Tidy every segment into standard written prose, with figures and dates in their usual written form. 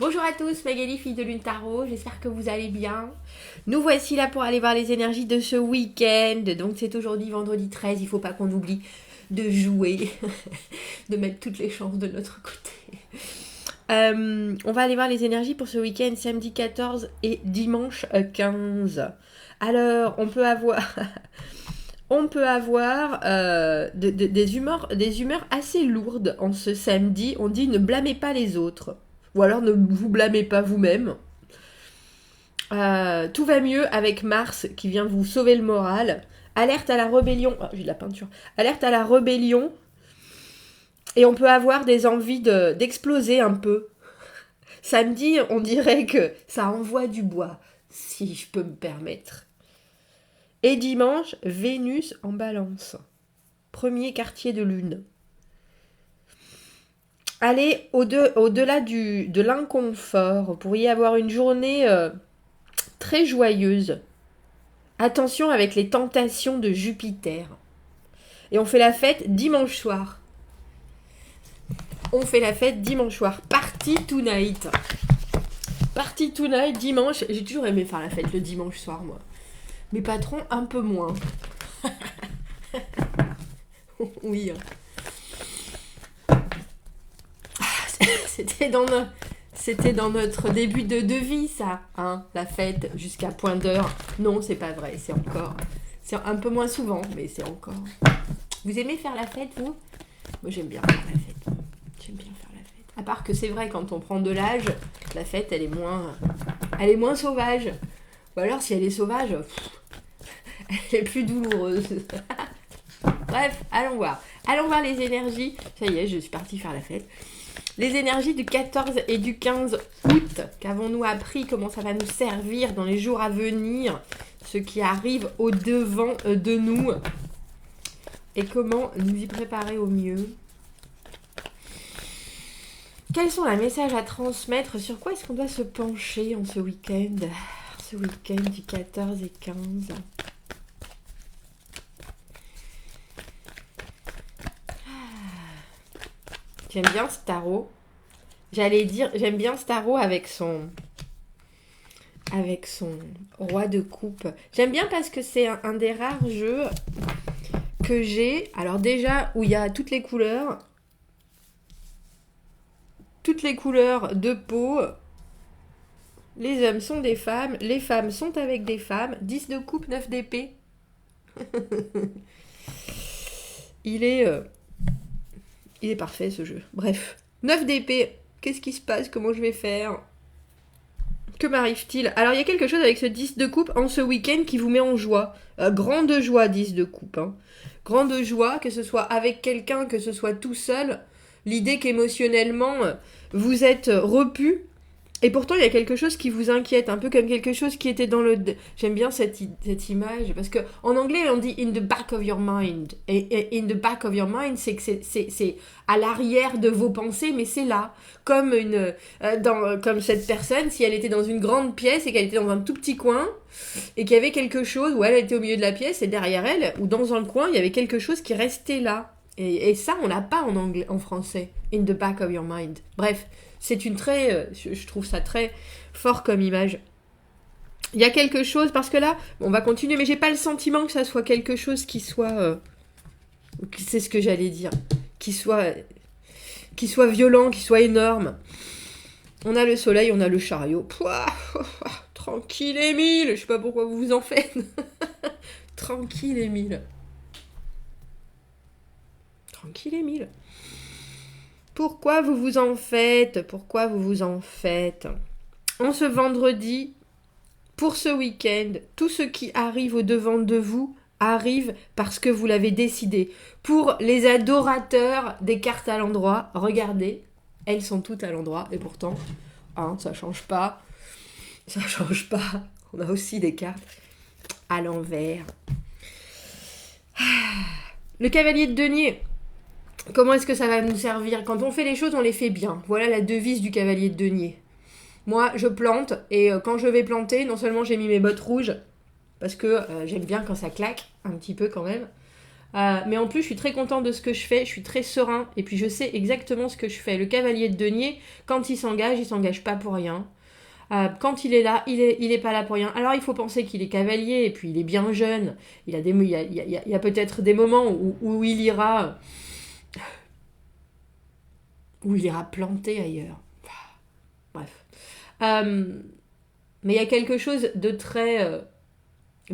Bonjour à tous, Magali, fille de Lune Tarot, j'espère que vous allez bien. Nous voici là pour aller voir les énergies de ce week-end. Donc c'est aujourd'hui vendredi 13, il ne faut pas qu'on oublie de jouer, de mettre toutes les chances de notre côté. On va aller voir les énergies pour ce week-end, samedi 14 et dimanche 15. Alors on peut avoir... des humeurs assez lourdes en ce samedi. On dit ne blâmez pas les autres. Ou alors ne vous blâmez pas vous-même. Tout va mieux avec Mars qui vient vous sauver le moral. Alerte à la rébellion. Oh, j'ai de la peinture. Alerte à la rébellion. Et on peut avoir des envies d'exploser un peu. Samedi, on dirait que ça envoie du bois, si je peux me permettre. Et dimanche, Vénus en balance. Premier quartier de lune. Allez au-delà de l'inconfort. Vous pourriez avoir une journée très joyeuse. Attention avec les tentations de Jupiter. Et on fait la fête dimanche soir. Party tonight. Party tonight, dimanche. J'ai toujours aimé faire la fête le dimanche soir, moi. Mes patrons, un peu moins. Oui. C'était dans notre début de vie, ça. Hein, la fête jusqu'à point d'heure. Non, c'est pas vrai. C'est un peu moins souvent, mais c'est encore. Vous aimez faire la fête, vous ? Moi, j'aime bien faire la fête. À part que c'est vrai, quand on prend de l'âge, la fête, elle est moins sauvage. Ou alors, si elle est sauvage... elle est plus douloureuse. Bref, allons voir les énergies. Ça y est, je suis partie faire la fête. Les énergies du 14 et du 15 août. Qu'avons-nous appris? Comment ça va nous servir dans les jours à venir? Ce qui arrive au devant de nous. Et comment nous y préparer au mieux? Quels sont les messages à transmettre? Sur quoi est-ce qu'on doit se pencher en ce week-end? Ce week-end du 14 et 15. J'aime bien ce tarot. J'aime bien ce tarot avec son roi de coupe. J'aime bien parce que c'est un des rares jeux que j'ai. Alors déjà, où il y a toutes les couleurs de peau. Les hommes sont des femmes, les femmes sont avec des femmes. 10 de coupe, 9 d'épée. Il est parfait ce jeu. Bref. 9 d'épée. Qu'est-ce qui se passe? Comment je vais faire? Que m'arrive-t-il? Alors il y a quelque chose avec ce 10 de coupe en ce week-end qui vous met en joie. Grande joie, 10 de coupe. Hein. Grande joie, que ce soit avec quelqu'un, que ce soit tout seul. L'idée qu'émotionnellement, vous êtes repu. Et pourtant, il y a quelque chose qui vous inquiète, un peu comme quelque chose qui était dans le... J'aime bien cette image, parce qu'en anglais, on dit « in the back of your mind ». Et « in the back of your mind », c'est que c'est à l'arrière de vos pensées, mais c'est là. Comme comme cette personne, si elle était dans une grande pièce et qu'elle était dans un tout petit coin, et qu'il y avait quelque chose, où elle était au milieu de la pièce, et derrière elle, ou dans un coin, il y avait quelque chose qui restait là. Et ça, on l'a pas en français. « In the back of your mind ». Bref. C'est une très... je trouve ça très fort comme image. Il y a quelque chose... Parce que là, on va continuer, mais j'ai pas le sentiment que ça soit quelque chose qui soit... c'est ce que j'allais dire. Qui soit violent, qui soit énorme. On a le soleil, on a le chariot. Pouah, tranquille, Émile. Je sais pas pourquoi vous vous en faites. Tranquille, Émile. Tranquille, Émile. Pourquoi vous vous en faites? En ce vendredi, pour ce week-end, tout ce qui arrive au-devant de vous arrive parce que vous l'avez décidé. Pour les adorateurs des cartes à l'endroit, regardez, elles sont toutes à l'endroit et pourtant, ça change pas. On a aussi des cartes à l'envers. Le cavalier de denier. Comment est-ce que ça va nous servir? Quand on fait les choses, on les fait bien. Voilà la devise du cavalier de denier. Moi, je plante, et quand je vais planter, non seulement j'ai mis mes bottes rouges, parce que j'aime bien quand ça claque, un petit peu quand même, Mais en plus, je suis très contente de ce que je fais, je suis très serein, et puis je sais exactement ce que je fais. Le cavalier de denier, quand il s'engage pas pour rien. Quand il est là, il est pas là pour rien. Alors il faut penser qu'il est cavalier, et puis il est bien jeune. Il y a peut-être des moments où il ira planter ailleurs. Bref. Mais il y a quelque chose de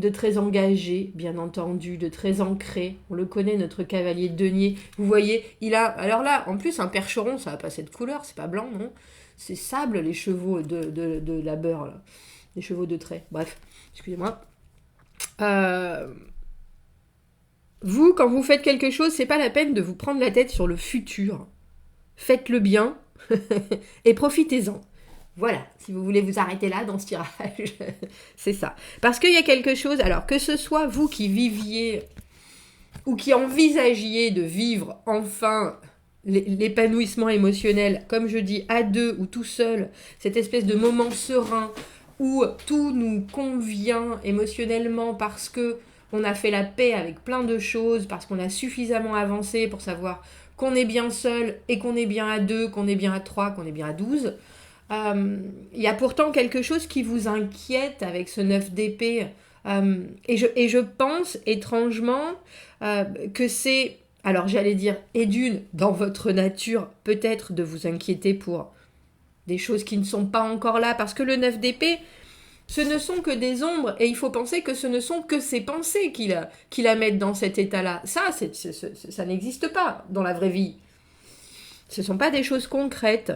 très engagé, bien entendu, de très ancré. On le connaît, notre cavalier de denier. Vous voyez, il a... Alors là, en plus, un percheron, ça va pas cette couleur, c'est pas blanc, non? C'est sable, les chevaux de la beurre, là. Les chevaux de trait. Bref, excusez-moi. Vous, quand vous faites quelque chose, c'est pas la peine de vous prendre la tête sur le futur. Faites-le bien et profitez-en. Voilà, si vous voulez vous arrêter là dans ce tirage, c'est ça. Parce qu'il y a quelque chose, alors que ce soit vous qui viviez ou qui envisagiez de vivre enfin l'épanouissement émotionnel, comme je dis, à deux ou tout seul, cette espèce de moment serein où tout nous convient émotionnellement parce que on a fait la paix avec plein de choses, parce qu'on a suffisamment avancé pour savoir qu'on est bien seul et qu'on est bien à deux, qu'on est bien à trois, qu'on est bien à 12. Il y a pourtant quelque chose qui vous inquiète avec ce 9 d'épée. Et je pense étrangement que c'est, alors j'allais dire, et d'une, dans votre nature, peut-être de vous inquiéter pour des choses qui ne sont pas encore là, parce que le 9 d'épée, ce ne sont que des ombres, et il faut penser que ce ne sont que ses pensées qui la mettent dans cet état-là. Ça n'existe pas dans la vraie vie. Ce ne sont pas des choses concrètes.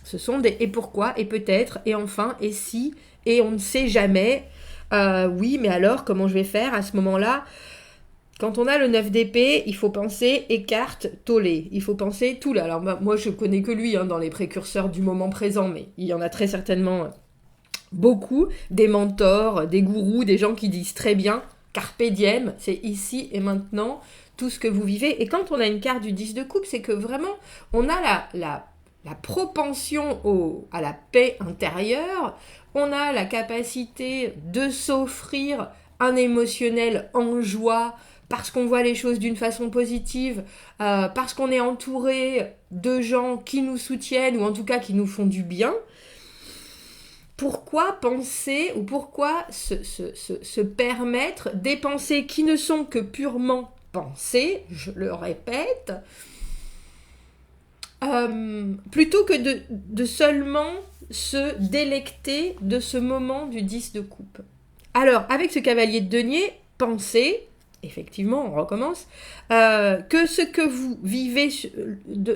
Ce sont des et pourquoi, et peut-être, et enfin, et si, et on ne sait jamais. Oui, mais alors, comment je vais faire à ce moment-là? Quand on a le 9 d'épée, il faut penser écarte, tollé. Il faut penser tout là. Alors moi, je connais que lui dans les précurseurs du moment présent, mais il y en a très certainement beaucoup. Des mentors, des gourous, des gens qui disent très bien, carpe diem, c'est ici et maintenant, tout ce que vous vivez. Et quand on a une carte du 10 de coupe, c'est que vraiment, on a la propension à la paix intérieure, on a la capacité de s'offrir un émotionnel en joie parce qu'on voit les choses d'une façon positive, parce qu'on est entouré de gens qui nous soutiennent ou en tout cas qui nous font du bien. Pourquoi penser ou pourquoi se permettre des pensées qui ne sont que purement pensées, je le répète, plutôt que de seulement se délecter de ce moment du 10 de coupe. Alors, avec ce cavalier de denier, pensez, effectivement, on recommence, que ce que vous vivez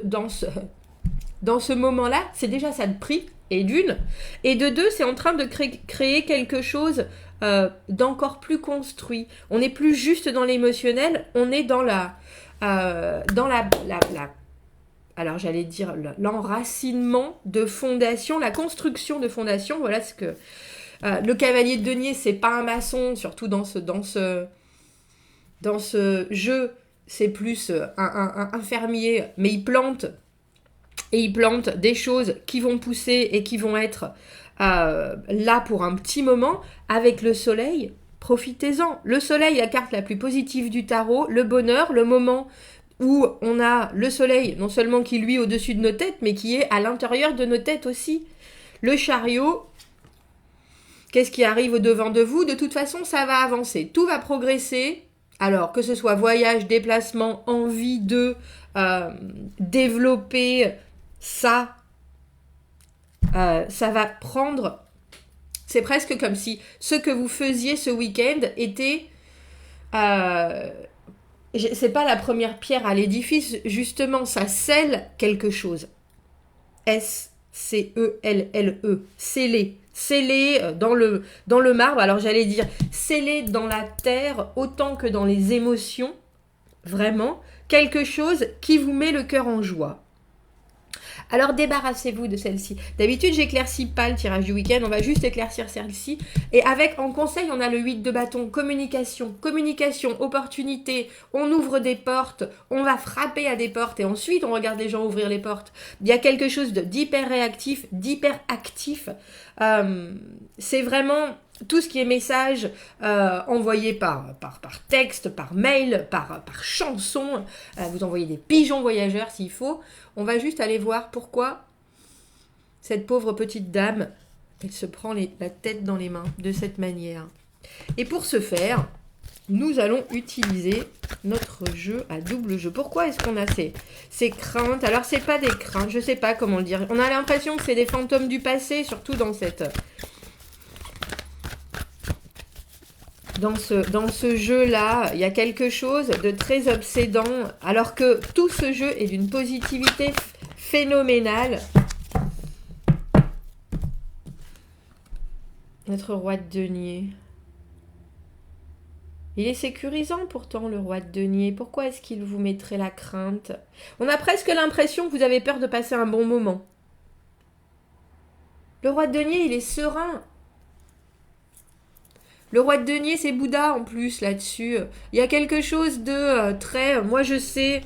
dans ce moment-là, c'est déjà ça de prix, et d'une, et de deux, c'est en train de créer quelque chose d'encore plus construit. On n'est plus juste dans l'émotionnel, on est dans alors j'allais dire l'enracinement de fondation, la construction de fondation. Voilà ce que le cavalier de denier, c'est pas un maçon, surtout dans ce jeu, c'est plus un fermier, mais il plante des choses qui vont pousser et qui vont être là pour un petit moment. Avec le soleil, profitez-en. Le soleil, la carte la plus positive du tarot, le bonheur, le moment où on a le soleil, non seulement qui lui est au-dessus de nos têtes, mais qui est à l'intérieur de nos têtes aussi. Le chariot, qu'est-ce qui arrive au-devant de vous? De toute façon, ça va avancer, tout va progresser. Alors, que ce soit voyage, déplacement, envie de développer ça va prendre... C'est presque comme si ce que vous faisiez ce week-end était... c'est pas la première pierre à l'édifice, justement, ça scelle quelque chose. S-C-E-L-L-E. Scellé. Scellé dans le marbre. Alors j'allais dire scellé dans la terre autant que dans les émotions. Vraiment. Quelque chose qui vous met le cœur en joie. Alors débarrassez-vous de celle-ci. D'habitude, j'éclaircis pas le tirage du week-end, on va juste éclaircir celle-ci. Et en conseil, on a le 8 de bâton, communication, opportunité, on ouvre des portes, on va frapper à des portes et ensuite on regarde les gens ouvrir les portes. Il y a quelque chose d'hyper réactif, d'hyper actif. C'est vraiment tout ce qui est message envoyé par texte, par mail, par chanson, vous envoyez des pigeons voyageurs s'il faut, on va juste aller voir pourquoi cette pauvre petite dame, elle se prend la tête dans les mains de cette manière. Et pour ce faire, nous allons utiliser notre jeu à double jeu. Pourquoi est-ce qu'on a ces craintes? Alors, c'est pas des craintes, je sais pas comment le dire. On a l'impression que c'est des fantômes du passé, surtout dans ce jeu-là. Il y a quelque chose de très obsédant, alors que tout ce jeu est d'une positivité phénoménale. Notre roi de denier. Il est sécurisant pourtant, le roi de denier. Pourquoi est-ce qu'il vous mettrait la crainte? On a presque l'impression que vous avez peur de passer un bon moment. Le roi de denier, il est serein. Le roi de denier, c'est Bouddha en plus là-dessus. Il y a quelque chose de très... Moi, je sais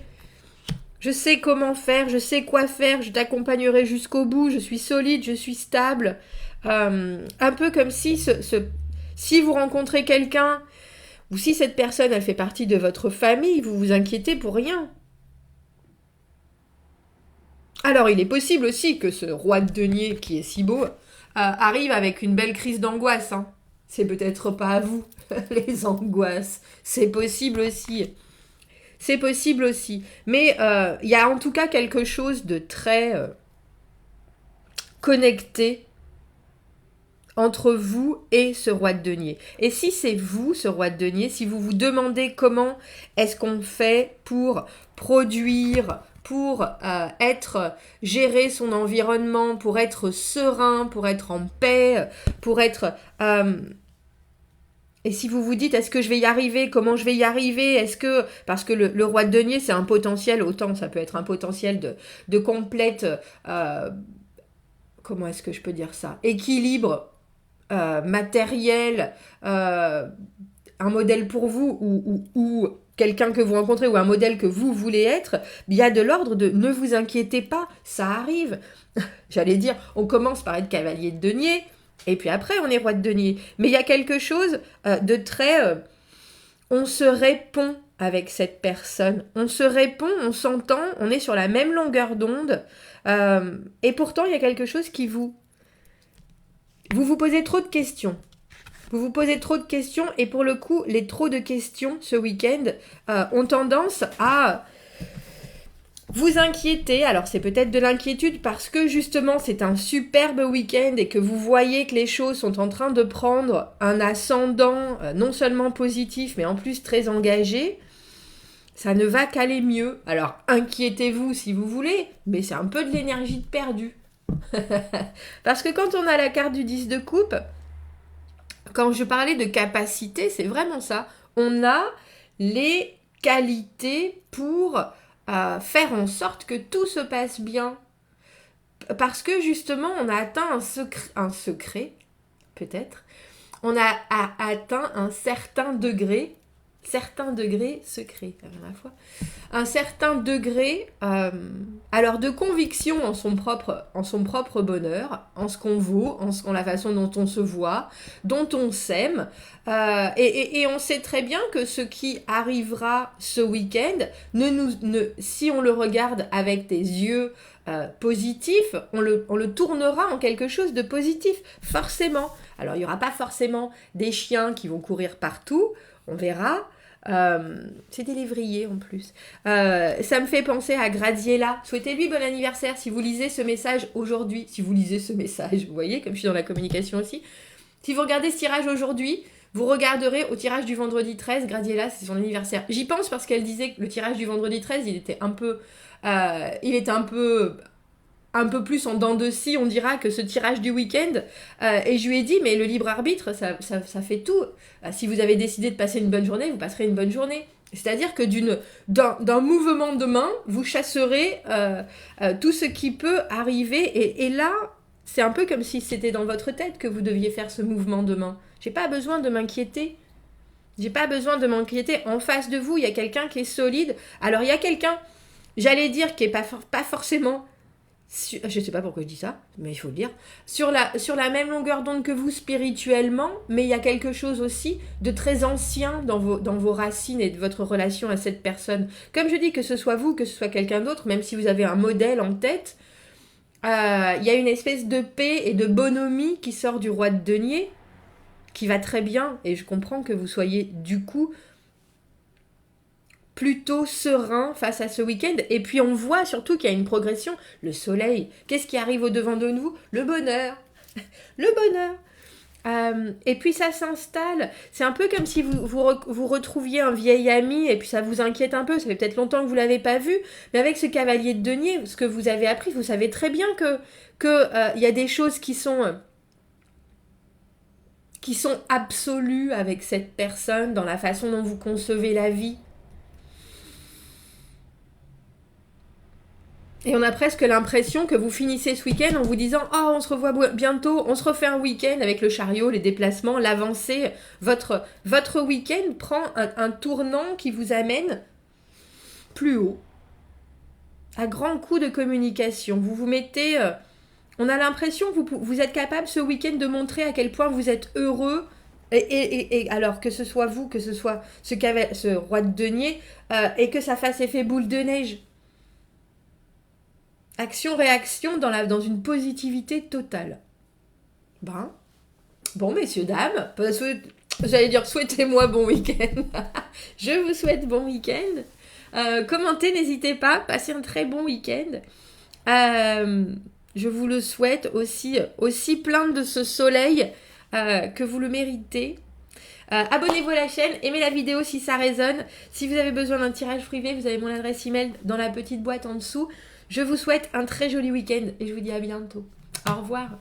comment faire, je sais quoi faire, je t'accompagnerai jusqu'au bout, je suis solide, je suis stable. Un peu comme si si vous rencontrez quelqu'un... Ou si cette personne, elle fait partie de votre famille, vous vous inquiétez pour rien. Alors, il est possible aussi que ce roi de denier, qui est si beau, arrive avec une belle crise d'angoisse. Hein. C'est peut-être pas à vous, les angoisses. C'est possible aussi. C'est possible aussi. Mais il y a en tout cas quelque chose de très connecté entre vous et ce roi de denier. Et si c'est vous, ce roi de denier, si vous vous demandez comment est-ce qu'on fait pour produire, pour gérer son environnement, pour être serein, pour être en paix, pour être... Et si vous vous dites, est-ce que je vais y arriver? Comment je vais y arriver? Est-ce que... Parce que le roi de denier, c'est un potentiel, autant ça peut être un potentiel de complète... comment est-ce que je peux dire ça? Équilibre matériel, un modèle pour vous ou quelqu'un que vous rencontrez ou un modèle que vous voulez être, il y a de l'ordre de ne vous inquiétez pas, ça arrive. J'allais dire, on commence par être cavalier de denier et puis après on est roi de denier. Mais il y a quelque chose de très... on se répond avec cette personne, on se répond, on s'entend, on est sur la même longueur d'onde et pourtant il y a quelque chose qui vous posez trop de questions. Vous vous posez trop de questions et pour le coup, les trop de questions ce week-end ont tendance à vous inquiéter. Alors c'est peut-être de l'inquiétude parce que justement c'est un superbe week-end et que vous voyez que les choses sont en train de prendre un ascendant non seulement positif mais en plus très engagé. Ça ne va qu'aller mieux. Alors inquiétez-vous si vous voulez, mais c'est un peu de l'énergie de perdu. Parce que quand on a la carte du 10 de coupe, quand je parlais de capacité, c'est vraiment ça. On a les qualités pour faire en sorte que tout se passe bien. Parce que justement, on a atteint un secret peut-être. On a atteint un certain degré secret, à la fois, un certain degré alors de conviction en son propre bonheur, en ce qu'on vaut, en la façon dont on se voit, dont on s'aime, et on sait très bien que ce qui arrivera ce week-end, si on le regarde avec des yeux positifs, on le tournera en quelque chose de positif, forcément. Alors il n'y aura pas forcément des chiens qui vont courir partout, on verra. C'est des lévriers en plus. Ça me fait penser à Gradiella. Souhaitez-lui bon anniversaire si vous lisez ce message aujourd'hui. Si vous lisez ce message, vous voyez, comme je suis dans la communication aussi. Si vous regardez ce tirage aujourd'hui, vous regarderez au tirage du vendredi 13. Gradiella, c'est son anniversaire. J'y pense parce qu'elle disait que le tirage du vendredi 13, il était un peu plus en dents de scie, on dira, que ce tirage du week-end. Et je lui ai dit, mais le libre arbitre, ça fait tout. Si vous avez décidé de passer une bonne journée, vous passerez une bonne journée. C'est-à-dire que d'un mouvement de main, vous chasserez tout ce qui peut arriver. Et là, c'est un peu comme si c'était dans votre tête que vous deviez faire ce mouvement de main. J'ai pas besoin de m'inquiéter. J'ai pas besoin de m'inquiéter. En face de vous, il y a quelqu'un qui est solide. Alors, il y a quelqu'un, j'allais dire, qui est pas forcément... Je sais pas pourquoi je dis ça, mais il faut le dire. Sur la même longueur d'onde que vous spirituellement, mais il y a quelque chose aussi de très ancien dans vos racines et de votre relation à cette personne. Comme je dis, que ce soit vous, que ce soit quelqu'un d'autre, même si vous avez un modèle en tête, il y a une espèce de paix et de bonhomie qui sort du roi de denier, qui va très bien, et je comprends que vous soyez du coup plutôt serein face à ce week-end. Et puis on voit surtout qu'il y a une progression. Le soleil, qu'est-ce qui arrive au devant de nous? Le bonheur. Le bonheur. Et puis ça s'installe. C'est un peu comme si vous retrouviez un vieil ami et puis ça vous inquiète un peu. Ça fait peut-être longtemps que vous ne l'avez pas vu. Mais avec ce cavalier de denier, ce que vous avez appris, vous savez très bien que y a des choses qui sont absolues avec cette personne dans la façon dont vous concevez la vie. Et on a presque l'impression que vous finissez ce week-end en vous disant « Oh, on se revoit bientôt, on se refait un week-end avec le chariot, les déplacements, l'avancée. » Votre week-end prend un tournant qui vous amène plus haut. À grands coups de communication. Vous vous mettez... on a l'impression que vous êtes capable ce week-end de montrer à quel point vous êtes heureux. Et alors que ce soit vous, que ce soit ce roi de denier, et que ça fasse effet boule de neige. Action-réaction dans une positivité totale. Bon, messieurs, dames, j'allais dire souhaitez-moi bon week-end. Je vous souhaite bon week-end. Commentez, n'hésitez pas, passez un très bon week-end. Je vous le souhaite aussi plein de ce soleil que vous le méritez. Abonnez-vous à la chaîne, aimez la vidéo si ça résonne. Si vous avez besoin d'un tirage privé, vous avez mon adresse email dans la petite boîte en dessous. Je vous souhaite un très joli week-end et je vous dis à bientôt. Au revoir.